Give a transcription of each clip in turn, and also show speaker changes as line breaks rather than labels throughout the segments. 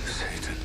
Satan.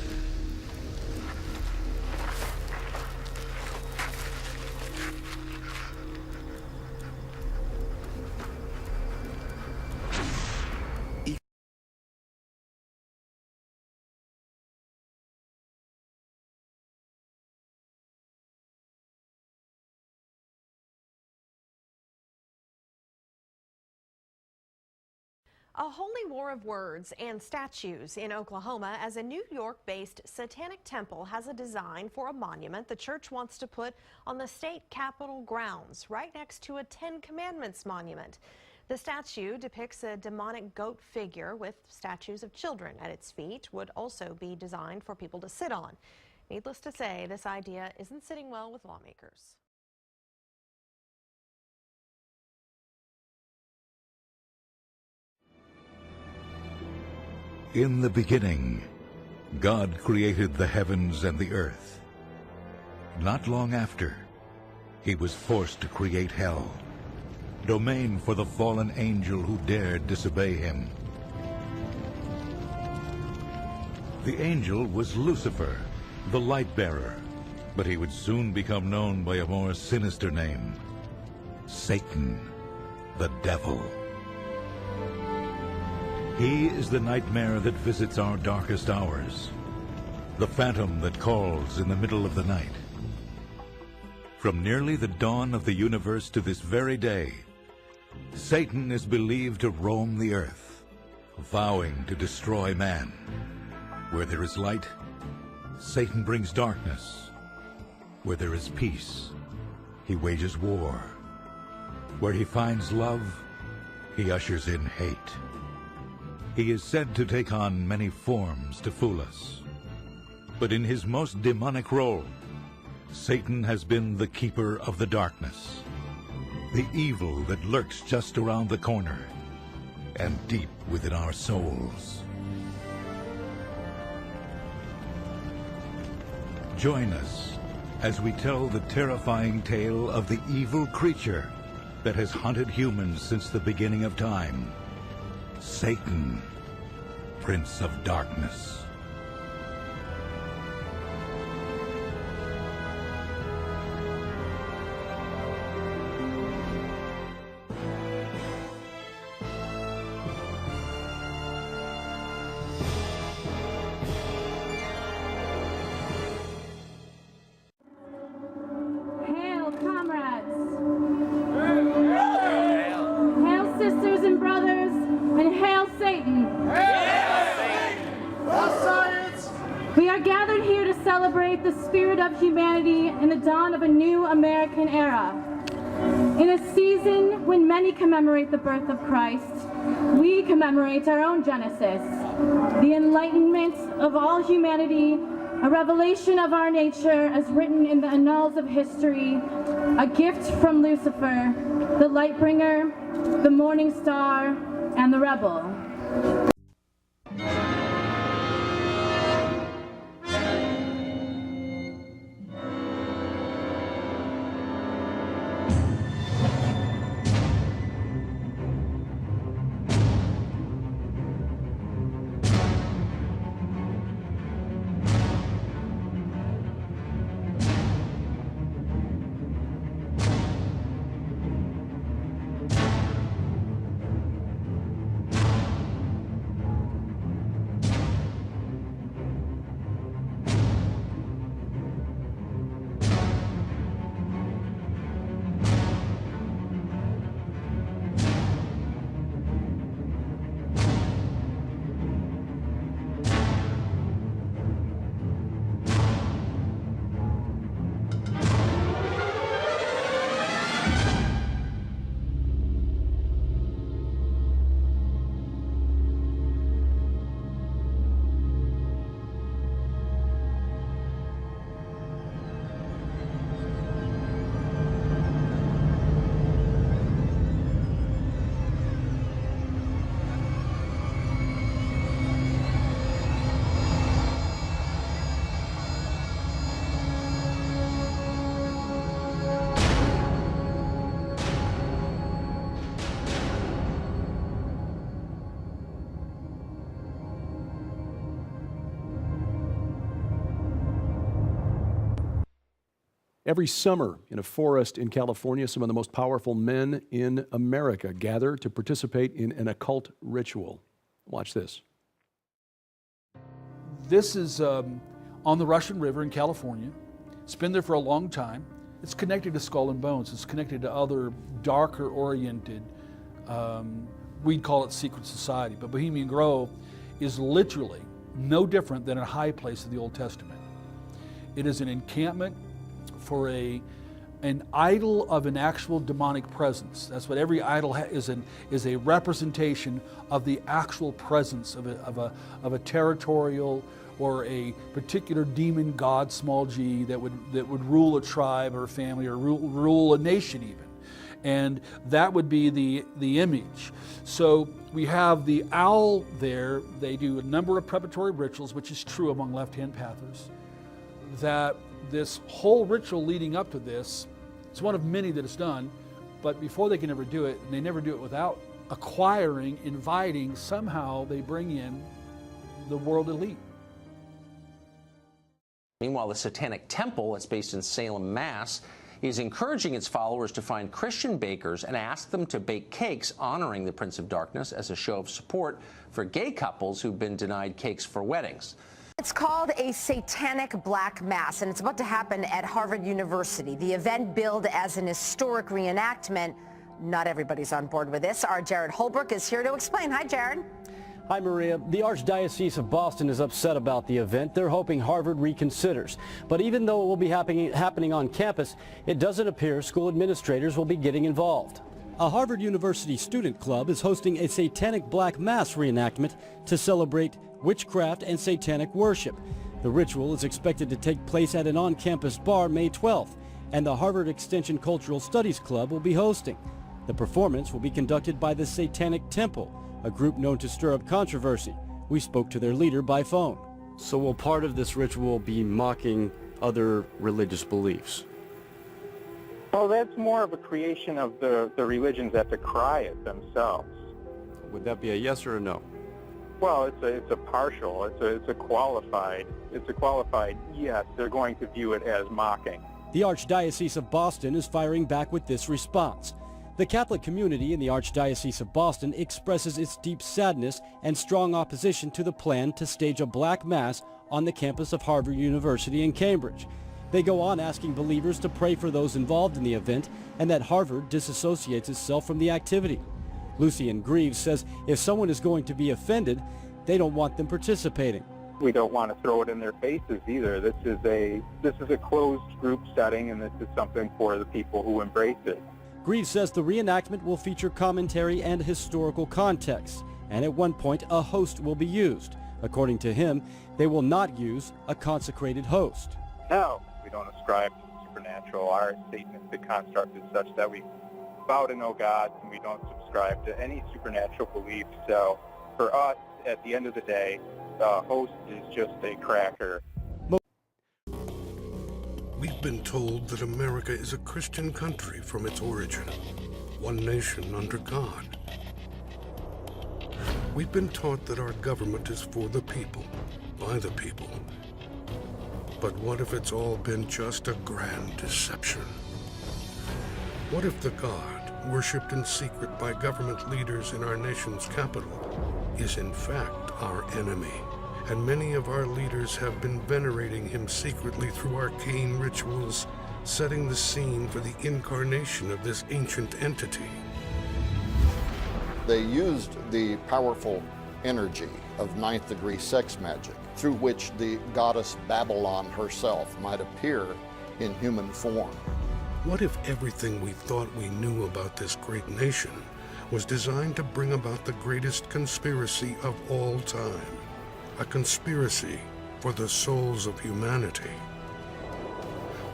A holy war of words and statues in Oklahoma as a New York-based Satanic temple has a design for a monument the church wants to put on the state capitol grounds, right next to a Ten Commandments monument. The statue depicts a demonic goat figure with statues of children at its feet, would also be designed for people to sit on. Needless to say, this idea isn't sitting well with lawmakers.
In the beginning, God created the heavens and the earth. Not long after, he was forced to create hell, domain for the fallen angel who dared disobey him. The angel was Lucifer, the light bearer, but he would soon become known by a more sinister name, Satan, the devil. He is the nightmare that visits our darkest hours, the phantom that calls in the middle of the night. From nearly the dawn of the universe to this very day, Satan is believed to roam the earth, vowing to destroy man. Where there is light, Satan brings darkness. Where there is peace, he wages war. Where he finds love, he ushers in hate. He is said to take on many forms to fool us. But in his most demonic role, Satan has been the keeper of the darkness, the evil that lurks just around the corner and deep within our souls. Join us as we tell the terrifying tale of the evil creature that has hunted humans since the beginning of time. Satan, Prince of Darkness.
Hail, comrades! Hail, sisters and brothers, and hail, Satan! We are gathered here to celebrate the spirit of humanity and the dawn of a new American era. In a season when many commemorate the birth of Christ, we commemorate our own Genesis, the enlightenment of all humanity, a revelation of our nature as written in the annals of history, a gift from Lucifer, the light bringer, the morning star, and the rebel.
Every summer in a forest in California, some of the most powerful men in America gather to participate in an occult ritual. Watch this.
This is on the Russian River in California. It's been there for a long time. It's connected to Skull and Bones. It's connected to other darker oriented, we'd call it secret society, but Bohemian Grove is literally no different than a high place of the Old Testament. It is an encampment for an idol of an actual demonic presence. That's what every idol is a representation of the actual presence of a territorial or a particular demon god, small g, that would rule a tribe or a family or rule a nation even. And that would be the image. So we have the owl there. They do a number of preparatory rituals, which is true among left-hand pathers, that this whole ritual leading up to this, it's one of many that is done, but before they can ever do it, and they never do it without acquiring, inviting, somehow they bring in the world elite.
Meanwhile, the Satanic Temple, it's based in Salem, Mass., is encouraging its followers to find Christian bakers and ask them to bake cakes honoring the Prince of Darkness as a show of support for gay couples who've been denied cakes for weddings.
It's called a Satanic Black Mass, and it's about to happen at Harvard University. The event billed as an historic reenactment. Not everybody's on board with this. Our Jared Holbrook is here to explain. Hi, Jared.
Hi, Maria. The Archdiocese of Boston is upset about the event. They're hoping Harvard reconsiders. But even though it will be happening on campus, it doesn't appear school administrators will be getting involved. A Harvard University student club is hosting a Satanic Black Mass reenactment to celebrate witchcraft and satanic worship. The ritual is expected to take place at an on-campus bar May 12th, and the Harvard Extension Cultural Studies Club will be hosting. The performance will be conducted by the Satanic Temple, a group known to stir up controversy. We spoke to their leader by phone. So will part of this ritual be mocking other religious beliefs?
Well, that's more of a creation of the religions that decry it themselves.
Would that be a yes or a no?
Well, it's a partial, it's a qualified yes. They're going to view it as mocking.
The Archdiocese of Boston is firing back with this response. The Catholic community in the Archdiocese of Boston expresses its deep sadness and strong opposition to the plan to stage a black mass on the campus of Harvard University in Cambridge. They go on asking believers to pray for those involved in the event and that Harvard disassociates itself from the activity. Lucian Greaves says if someone is going to be offended, they don't want them participating.
We don't want to throw it in their faces either. This is a closed group setting, and this is something for the people who embrace it.
Greaves says the reenactment will feature commentary and historical context, and at one point a host will be used. According to him, they will not use a consecrated host.
No, we don't ascribe to the supernatural. Our Satanistic construct is such that we bow to no gods, and we don't subscribe to any supernatural beliefs. So for us, at the end of the day, the host is just a cracker.
We've been told that America is a Christian country from its origin, one nation under God. We've been taught that our government is for the people, by the people. But what if it's all been just a grand deception? What if the God, worshipped in secret by government leaders in our nation's capital, is in fact our enemy? And many of our leaders have been venerating him secretly through arcane rituals, setting the scene for the incarnation of this ancient entity.
They used the powerful energy of ninth-degree sex magic, through which the goddess Babylon herself might appear in human form.
What if everything we thought we knew about this great nation was designed to bring about the greatest conspiracy of all time? A conspiracy for the souls of humanity.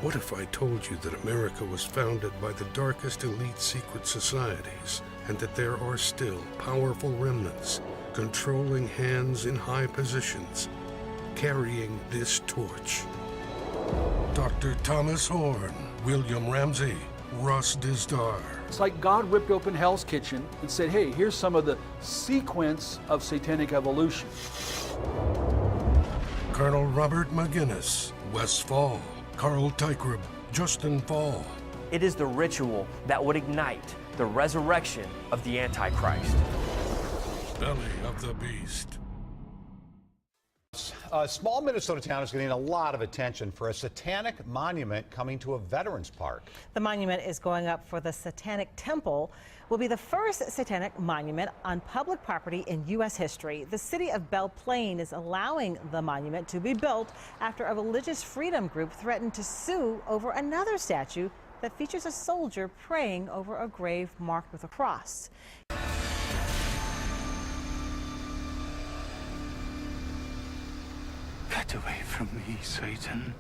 What if I told you that America was founded by the darkest elite secret societies, and that there are still powerful remnants, controlling hands in high positions, carrying this torch? Dr. Thomas Horn, William Ramsey, Russ Dizdar.
It's like God ripped open Hell's Kitchen and said, hey, here's some of the sequence of satanic evolution.
Colonel Robert McGinnis, Wes Fall, Carl Teichrup, Justin Fall.
It is the ritual that would ignite the resurrection of the Antichrist.
Belly of the Beast.
A small Minnesota town is getting a lot of attention for a satanic monument coming to a veterans park.
The monument is going up for the Satanic Temple, will be the first satanic monument on public property in U.S. history. The city of Belle Plaine is allowing the monument to be built after a religious freedom group threatened to sue over another statue that features a soldier praying over a grave marked with a cross.
Get away from me, Satan.